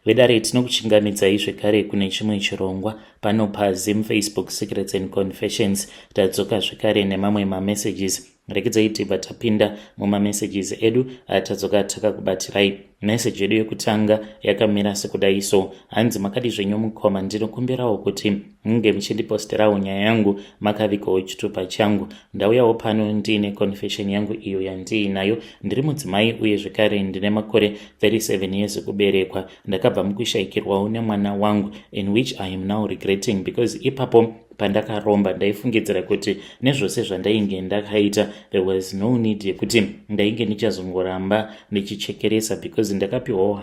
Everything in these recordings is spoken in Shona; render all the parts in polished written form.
vedare tinokuchingamidzai zvekare kune chimwe chirongwa pano paZim Facebook Secrets and Confessions. Tadzoka zvekare nemamwe mamessages. Rekedzai tibva tapinda mumamessages edu atadzoka takakubatirai. Message yedu yekutanga yakamira sekudai: so hanzi makadi zvenyu mukoma, ndinokumbirawo kuti munge muchindiposterawo nyaya yangu makavikawo chitupa changu. Ndauyawo pano ndiine confession yangu iyo yandiinayo. Ndiri mudzimai uye zvekare ndine makore 37 years kuberekwa. Ndakabva mukushaikirwawo nemwana wangu, in which I am now regretting, because ipapo pandakaromba ndaifungidzira kuti nezvose zvandainge ndakaita there was no need yekuti ndainge ndichazongoramba ndichichekeresa, because ndakapiwawo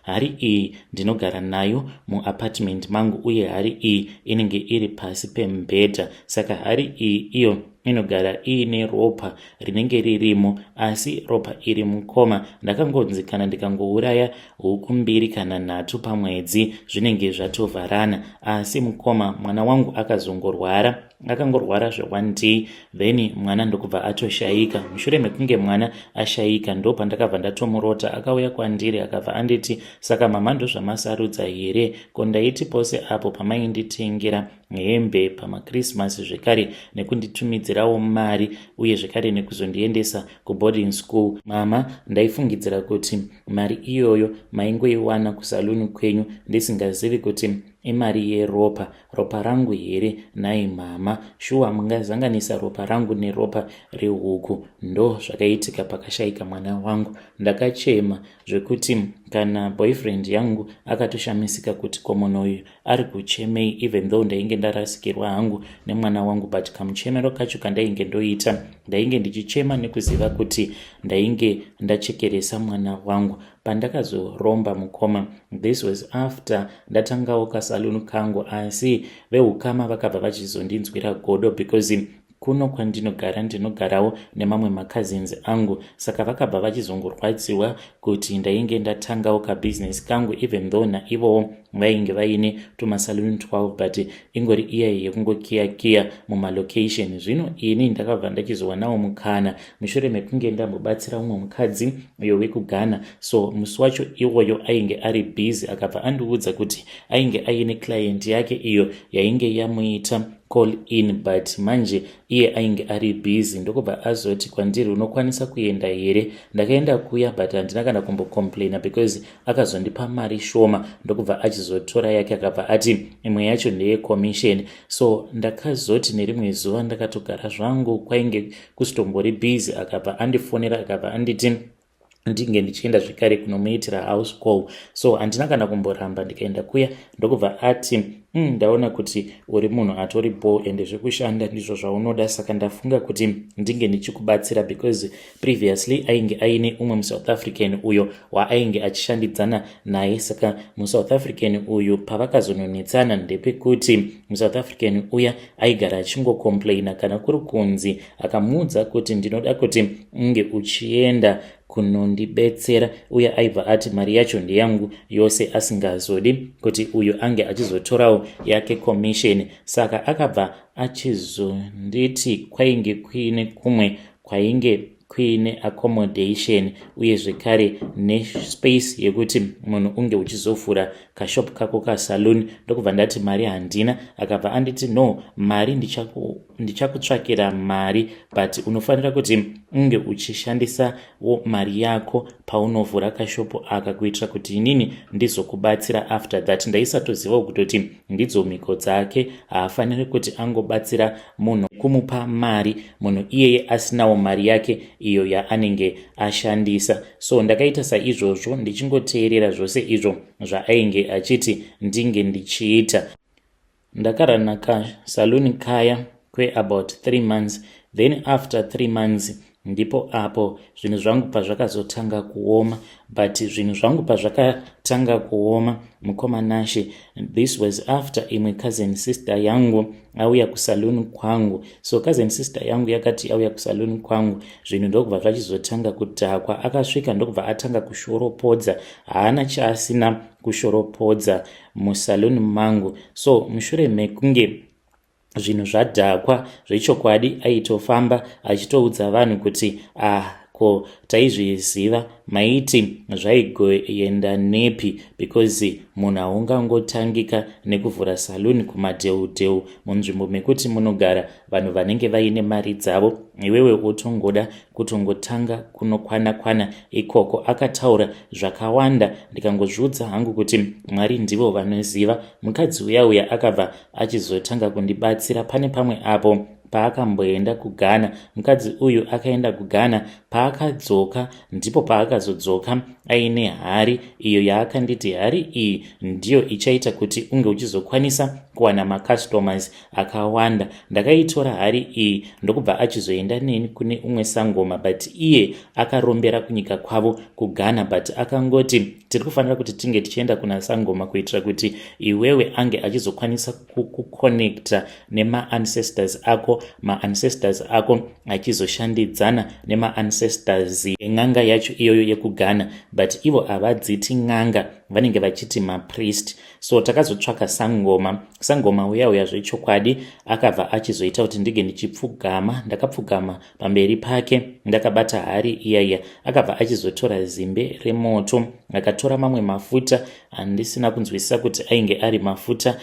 hari iyi ndinogara nayo muapartment mangu, uye hari iyi inenge iri pasi pemubhedha. Saka hari iyi iyo inogara iine ropa rinenge ririmo, asi ropa iri mukoma. Ndakangonzi kana ndikangouraya huku 2 kana 3 pamwedzi zvinenge zvatovharana, asi mukoma mwana wangu akazongorwara. Akangorwara zve1 day, then mwana ndokubva atoshayika. Mushure mekunge mwana ashayika ndo pandakabva ndatomurota. Akauya kwandiri akabva anditi, saka mama ndozvamasarudza here? Ko ndaiti pose apo pamainditengera hembe pamakrismasi zvekare nekunditumidzirawo mari uye zvekare nekuzondiendesa kuboarding school. Mama ndaifungidzira kuti mari iyoyo maingoiwana kusaluni kwenyu ndisingazivi kuti imari yeropa rangu here. Nai mama, shuwa mungazanganisa ropa rangu neropa rehuku? Ndo zvakaitika pakashayika mwana wangu. Ndakachema zvekuti kana boyfriend yangu akatoshamisika kuti komono uyu ari kuchemei, even though ndainge ndarasikirwa hangu nemwana wangu, but kamuchemero kacho kandainge ndoita ndainge ndichichema nekuziva kuti ndainge ndachekeresa mwana wangu. Pandakazoromba mukoma, this was after ndatangawo kasaluni kangu, asi vehukama vakabva vachizondinzwira godo, because kuno kwandinogara ndinogarawo nemamwe macousins angu. Saka vakabva vachizongorwadziwa kuti ndainge ndatangawo kabusiness kangu, even though naivowo vainge vaine tumasaluni 12, but ingori iya yekungokiya mumalocation. Zvino ini ndakabva ndachizowanawo mukana mushure mekunge ndambobatsira umwe mukadzi uyo wekuGhana. So musi wacho iwoyo ainge ari busy, akabva andiudza kuti ainge aine client yake iyo yainge yamuita call in, but manje iye ainge ari busy. Ndokubva azoti kwandiri, unokwanisa kuenda here? Ndakaenda kuya, but handina kana kumbocomplaina because akazondipa mari shoma. Ndokubva achizotora yake akabva ati imwe yacho ndeye commission. So ndakazoti nerimwe zuva ndakatogara zvangu, kwainge kustombori busy, akabva andifonera akabva anditi ndinge ndichienda zvekare kunomuitira house call. So handina kana kumboramba, ndikaenda kuya. Ndokubva ati ndaona kuti uri munhu atori bo ende zvekushanda ndizvo zvaunoda, saka ndafunga kuti ndinge ndichikubatsira, because previously ainge aine umwe muSouth African uyo waainge achishandidzana naye. Saka muSouth African uyu pavakazononetsana ndepekuti muSouth African uya aigara achingocomplaina kana kuri kunzi akamuudza kuti ndinoda kuti unge uchienda kunondibetsera, uye aibva ati mari yacho ndeyangu yose, asingazodi kuti uyu ange achizotorawo yake commission. Saka akabva achizonditi kwainge kuine kumwe kwainge kuine accommodation uye zvekare nespace yekuti munhu unge uchizovhura kashop kako kasaluni. Ndokubva ndati mari handina. Akabva anditi no, mari ndichakutsvakira mari, but unofanira kuti unge uchishandisa mari yako paunovhura kashopo aka, kuitira kuti inini ndizokubatsira after that. Ndaisatozivawo kutoti ndidzo mhiko dzake. Haafaniri kuti angobatsira munhu kumupa mari munhu iyeye asinawo mari yake iyo yaanenge ashandisa. So ndakaita saizvozvo ndichingoteerera zvose izvo zvaainge achiti ndinge ndichiita. Ndakarana kasaluni kaya about 3 months. Then after 3 months ndipo apo zvinhu zvangu pazvakazotanga kuoma. But zvinhu zvangu pazvakatanga kuoma, mukoma Nashe, this was after imwe cousin sister yangu auya kusaluni kwangu. So cousin sister yangu yakati auya kusaluni kwangu, zvinhu ndokubva zvachizotanga kudhakwa. Akasvika ndokubva atanga kushoropodza. Haana chaasina kushoropodza musaluni mangu. So mushure mekunge zvinhu zvadhakwa zvechokwadi, aitofamba achitoudza vanhu kuti ko taizviziva maiti zvaigoenda nepi, because munhu haungangotangika nekuvhura saluni kumadheudheu munzvimbo mekuti munogara vanhu vanenge vaine mari dzavo, iwewe utongoda kutongotanga kunokwana ikoko. Akataura zvakawanda, ndikangozviudza hangu kuti Mwari ndivo vanoziva. Mukadzi uya akabva achizotanga kundibatsira. Pane pamwe apo paakamboenda kuGhana, mukadzi uyu akaenda kuGhana, paakadzoka ndipo paakazodzoka aine hari iyo yaakanditi hari iyi ndiyo ichaita kuti unge uchizokwanisa kuwana macustomers akawanda. Ndakaitora hari iyi ndokubva achizoenda neni kune umwe sangoma, but iye akarombera kunyika kwavo kuGhana, but akangoti tiri kufanira kuti tinge tichienda kuna sangoma kuitira kuti iwewe ange achizokwanisa kuconnecta nema-ancestors ako, ma-ancestors ako achizoshandidzana nema-ancestors eng'anga yacho iyoyo yekuGhana, but ivo havadziti ng'anga, vanenge vachiti mapriest. So takazotsvaka sangoma uya zvechokwadi akabva achizoita kuti ndige ndichipfugama. Ndakapfugama pamberi pake ndakabata hari iyaya. Akabva achizotora zimbe remoto, akatora mamwe mafuta andisina kunzwisisa kuti ainge ari mafuta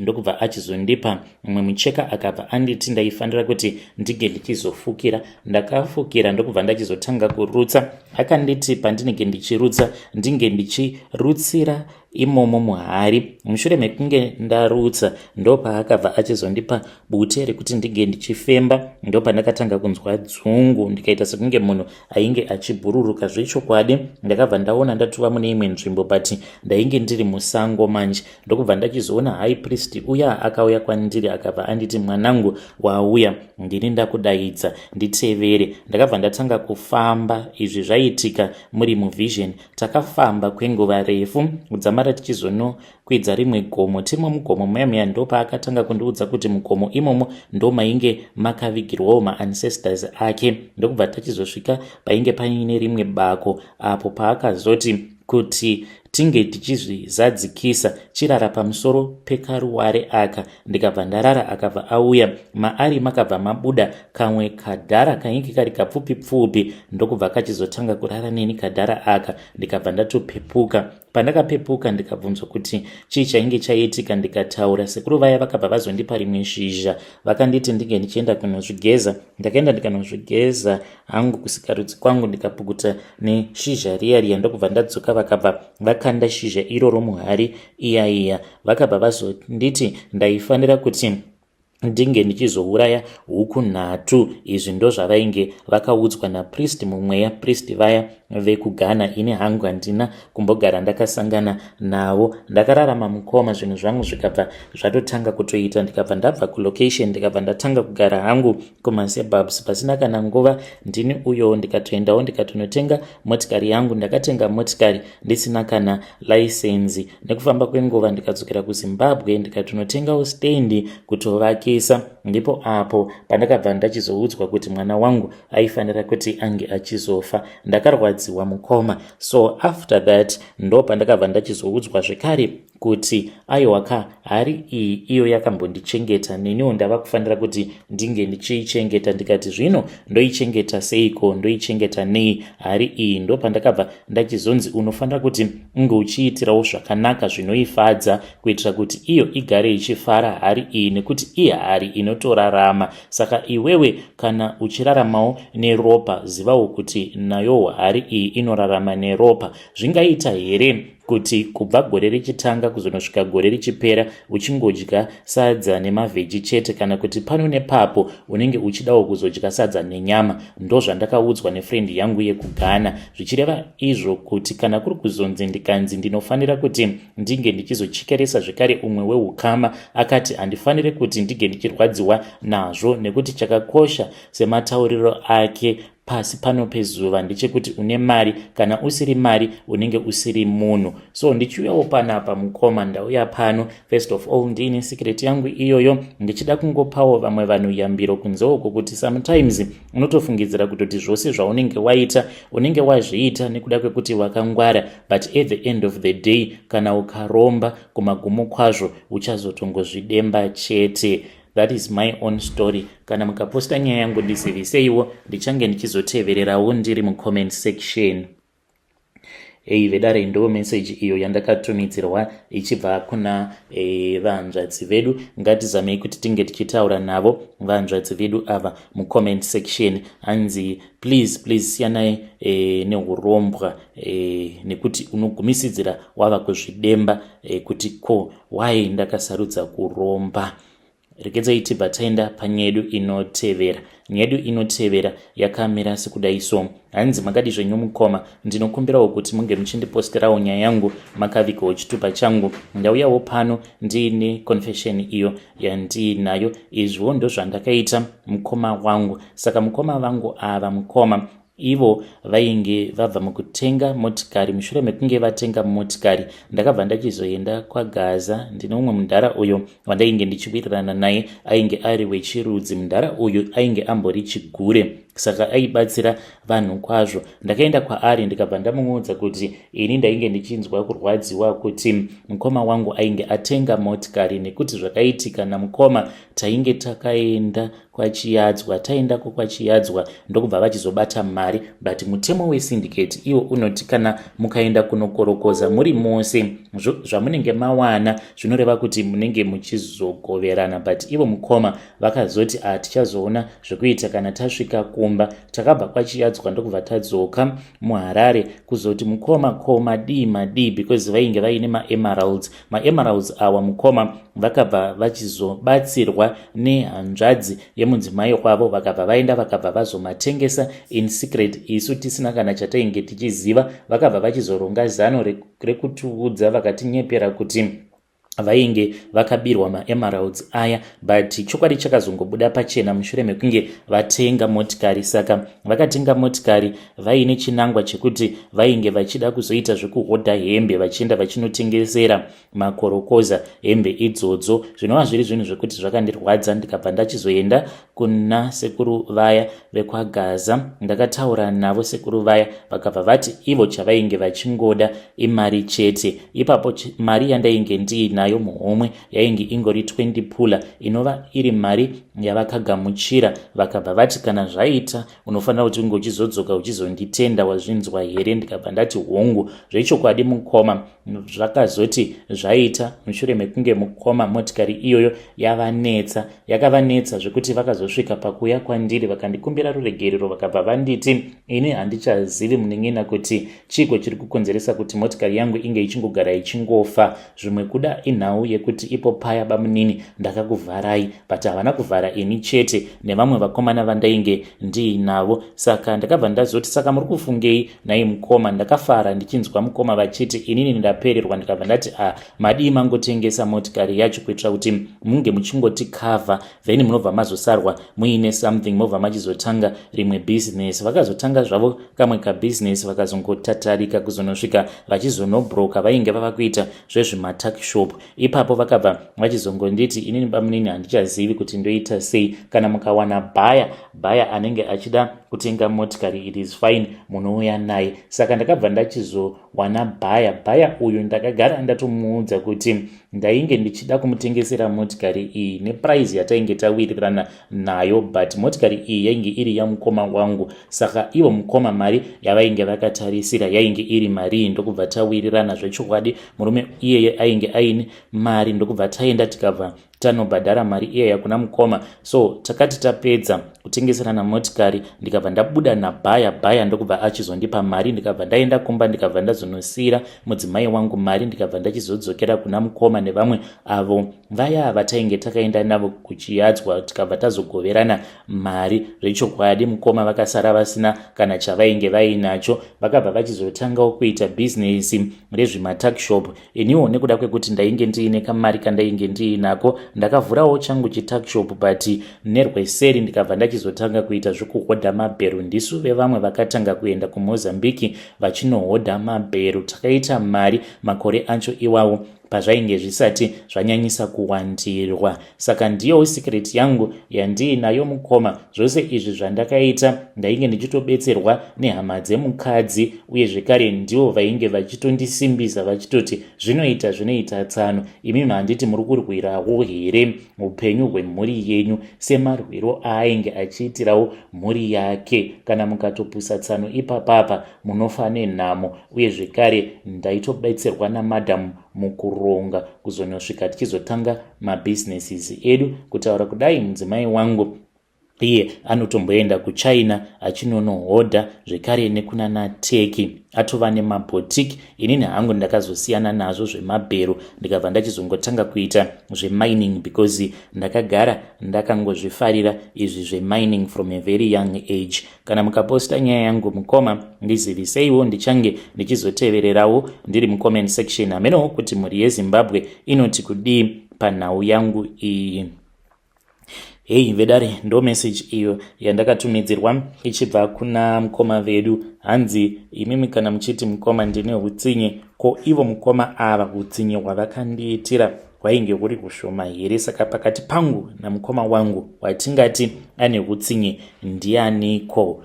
ndokubva achizondipa mumwe mucheka. Akabva anditi ndaifanira kuti ndige ndichizofukira. Ndakafukira ndokubva ndachizotanga kurutsa. Akanditi pandinenge ndichirutsa ndinge ndichirutsira imomo muhari. Mushure mekunge ndarutsa ndopaakabva achizondipa bute rekuti ndige ndichifemba. Ndopandakatanga kunzwa dzungu, ndikaita sekunge munhu ainge achibhururuka. Zvechokwadi ndakabva ndaona ndatova mune imwe nzvimbo, but ndainge ndiri musango manje. Ndokubva ndachizoona high priest uya akauya kwandiri akabva anditi, mwanangu wauya, ndini ndakudaidza nditevere. Ndakabva ndatanga kufamba. Izvi zvaitika muri muvision. Takafamba kwenguva refu kudzamara tichizonokwidza rimwe gomo. Timo mugomo muya ndopa akatanga kundiudza kuti mugomo imomo ndo mainge makavigirwawo ma-ancestors ake. Ndokubva tachizosvika painge paine rimwe bako apo paakazoti kuti tinge tichizvizadzikisa chirara pamusoro pekaruware aka. Ndikabva ndarara, akabva auya maari makabva mabuda kamwe kadhara kainge kari kapfupi. Ndokubva kachizotanga kurara neni kadhara aka. Ndikabva ndatopepuka. Pandakapepuka ndikabvunzwa kuti chii chainge chaitika. Ndikataura. Sekuru vaya vakabva vazondipa rimwe shizha, vakanditi ndige ndichienda kunozvigeza. Ndakaenda ndikanozvigeza hangu kusikarudzi kwangu, ndikapukuta neshizha riya. Ndokubva ndadzoka vakabva vakanda shizha iroro muhari iya. Vakabva vazonditi ndaifanira kuti ndinge ndichizouraya huku 3. Izvi ndo zvavainge vakaudzwa napriest mumweya, priest vaya vekuGhana. Ine hangu handina kumbogara ndakasangana navo. Ndakararama mukoma, zvinhu zvangu zvikabva zvatotanga kutoita. Ndikabva ndabva kulocation, ndikabva ndatanga kugara hangu kumasuburbs pasina kana nguva. Ndini uyo ndikatoendawo ndikatonotenga motikari yangu. Ndakatenga motikari ndisina kana license. Nekufamba kwenguva ndikadzokera kuZimbabwe ndikatonotengawo stendi kutovakisa. Ndipo apo pandakabva ndachizoudzwa kuti mwana wangu aifanira kuti ange achizofa. Ndakarwadziwa mukoma. So after that ndo pandakabva ndachizoudzwa zvekare kuti aiwaka hari iyi iyo yakambondichengeta, neniwo ndava kufanira kuti ndinge ndichiichengeta. Ndikati zvino ndoichengeta seiko, ndoichengeta nei hari iyi? Ndo pandakabva ndachizonzi unofanira kuti unge uchiitirawo zvakanaka zvinoifadza kuitira kuti iyo igare ichifara hari iyi, nekuti iyi hari inotorarama. Saka iwewe kana uchiraramawo neropa, zivawo kuti nayo hari iyi inorarama neropa. Zvingaita here kuti kubva gore richitanga kuzonosvika gore richipera uchingodya sadza nemavheji chete, kana kuti pano nepapo unenge uchidawo kuzodya sadza nenyama? Ndo zvandakaudzwa nefrendi yangu yekuGhana. Zvichireva izvo kuti kana kuri kuzonzi ndikanzi ndinofanira kuti ndinge ndichizochikeresa zvekare umwe weukama, akati handifanire kuti ndige ndichirwadziwa nazvo, nekuti chakakosha sematauriro ake pasi pano pezuva ndechekuti une mari kana usiri mari unenge usiri munhu. So ndichiuyawo panapa mukoma, ndauya pano first of all ndine secret yangu iyoyo, ndichida kungopawo vamwe vanhu yambiro kunzewo kuti sometimes unotofungidzira kutoti zvose zvaunenge waita unenge wazviita nekuda kwekuti wakangwara, but at the end of the day kana ukaromba kumagumo kwazvo uchazotongozvidemba chete. that is my own story. Kana mukaposta nyaya yangu ndizivise ndichange ndichizotevererawo ndiri mucomment section. Vedare ndo message iyo yandakatumidzirwa ichibva kuna vanzvadzi vedu. Ngatizamei kuti tinge tichitaura navo vanzvadzi vedu ava mucomment section. Hanzi please siyanai neurombwa nekuti unogumisidzira wava kuzvidemba kuti ko why ndakasarudza kuromba. Rekedzai tibva taenda panyedu inotevera. Nyedu inotevera yakamira sekudai so. Hanzi makadi zvenyu mukoma, ndinokumbirawo kuti munge muchindiposterawo nyaya yangu makavikawo chitupa changu. Ndauyawo pano ndiine confession iyo yandinayo. Izvo ndo zvandakaita mukoma wangu. Saka mukoma vangu ava mukoma ivo vainge vabva mukutenga motikari. Mushure mekunge vatenga motikari, ndakabva ndachizoenda kwaGaza. Ndine umwe mundara uyo wandainge ndichiwirirana naye, ainge ari wechirudzi. Mundara uyu ainge ambori chigure, saka aibatsira vanhu kwazvo. Ndakaenda kwaari ndikabva ndamuudza kuti ini ndainge ndichinzwa kurwadziwa kuti mukoma wangu ainge atenga motikari, nekuti zvakaitika namukoma tainge takaenda kwachiyadzwa. Taendako kwachiyadzwa ndokubva vachizobata mari, but mutemo wesyndicate iwo unoti kana mukaenda kunokorokoza muri mose zvamunenge mawana zvinoreva kuti munenge muchizogoverana, but ivo mukoma vakazoti tichazoona zvekuita kana tasvika kumba. Takabva kwachiyadzwa ndokubva tadzoka muHarare kuzoti mukoma ko madii because vainge vaine maemeralds awa mukoma vakabva vachizobatsirwa nehanzvadzi yemudzimai wavo, vakabva vaenda vakabva vazomatengesa in secret, isu tisina kana chatainge tichiziva. Vakabva vachizoronga zano rekutiudza vakatinyepera kuti vainge vakabirwa maemeralds aya, but chokwadi chakazongobuda pachena mushure mekunge vatenga motikari. Saka vakatenga motikari vaine chinangwa chekuti vainge vachida kuzoita zvekuhodha hembe vachienda vachinotengesera makorokoza hembe idzodzo. Zvinova zviri zvinhu zvekuti zvakandirwadza. Ndikabva ndachizoenda kuna sekuru vaya vekwaGaza, ndakataura navo sekuru vaya, vakabva vati ivo chavainge vachingoda imari chete. Ipapo mari yandainge ndiinayo muhomwe yainge ingori 20 pula, inova iri mari yavakagamuchira. Vakabva vati kana zvaita unofanira kuti unge uchizodzoka uchizonditenda, wazvinzwa here? Ndikabva ndati hongu, zvechokwadi mukoma. Zvakazoti zvaita mushure mekunge mukoma motikari iyoyo yakavanetsa zvekuti vakazosvika pakuya kwandiri vakandikumbira ruregerero. Vakabva vanditi ini handichazivi munengena kuti chiko chiri kukonzeresa kuti motikari yangu inge ichingogara ichingofa. Zvimwe kuda inhau yekuti ipo paya bamunini ndakakuvharai, but havana kuvhara ini chete nevamwe vakomana vandainge ndiinavo. Saka ndakabva ndazoti saka muri kufungei nai mukoma? Ndakafara ndichinzwa mukoma vachiti inini ndapererwa. Ndikabva ndati madii mangotengesa motikari yacho kuitira kuti munge muchingoti cover, then munobva mazosarwa muine something, mobva machizotanga rimwe business. Vakazotanga zvavo kamwe kabusiness vakazongotatarika kuzonosvika vachizonobroka. Vainge vava kuita zvezvimatakshop. Ipapo vakabva vachizongonditi inini bamunini handichazivi kuti ndoita sei. Kana mukawana bhaya anenge achida kutenga motikari, it is fine, munouya naye. Saka ndakabva ndachizowana bhaya uyu ndakagara ndatomuudza kuti ndainge ndichida kumutengesera motikari iyi neprice yatainge tawirirana nayo, but motikari iyi yainge iri yamukoma wangu. Saka ivo mukoma mari yavainge vakatarisira yainge iri mari, ndokubva tawirirana zvechokwadi. Murume iyeye ainge aine mari, ndokubva taenda tikabva tanobhadhara mari iyaya kuna mukoma. So takati tapedza kutengeserana motikari, ndikabva ndabuda nabhaya ndokubva achizondipa mari. Ndikabva ndaenda kumba, ndikabva ndazonosira mudzimai wangu mari, ndikabva ndachizodzokera kuna mukoma nevamwe avo vaya vatainge takaenda navo kuchiyadzwa, tikabva tazogoverana mari. Zvechokwadi mukoma vakasara vasina kana chavainge vainacho. Vakabva vachizotangawo kuita business rezvimatakshop. Iniwo nekuda kwekuti ndainge ndiine kamari kandainge ndiinako, ndakavhurawo changu chitakshop, but nerweseri ndikabva ndachizotanga kuita zvekuhodha mabheru. Ndisu vevamwe vakatanga kuenda kuMozambique vachinohodha mabheru. Takaita mari makore acho iwawo. pazvainge zvisati zvanyanyisa kuwandirwa. Saka ndiyo secret yangu yandiinayo mukoma. Zvose izvi zvandakaita ndainge ndichitobetserwa nehama dzemukadzi, uye zvekare ndivo vainge vachitondisimbisa vachitoti zvinoita tsano, imi handiti muri kurwirawo here upenyu hwemhuri yenyu semarwiro ainge achiitirawo mhuri yake? Kana mukatopusa tsano ipapapa munofa nenhamo. Uye zvekare ndaitobetserwa namadhamu mukuronga kuzonosvika tichizotanga mabhizinesis edu. Kutaura kudai, mudzimai wangu iye anotomboenda kuChina achinonohodha zvekare nekuna naTurkey, atova nemabhotiki. Inini hangu ndakazosiyana nazvo zvemabhero ndikabva ndachizongotanga kuita zvemining, because ndakagara ndakangozvifarira izvi zvemining from a very young age. Kana mukaposta nyaya yangu mukoma, ndiziviseiwo, ndichange ndichizotevererawo ndiri mucomment section. Hamenewo kuti mhuri yeZimbabwe inoti kudii panhau yangu iyi. Hei vedare, ndo message iyo yandakatumidzirwa ichibva kuna mukoma vedu. Hanzi imimi kana muchiti mukoma ndine hutsinye, ko ivo mukoma ava hutsinye hwavakandiitira hwainge huri kushoma here? Saka pakati pangu namukoma wangu watingati ane hutsinye ndianiko?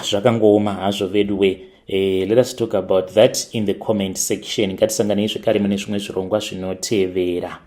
Zvakangooma hazvo vedu we. Let us talk about that in the comment section. Ngatisanganei zvekare mune zvimwe zvirongwa zvinotevera.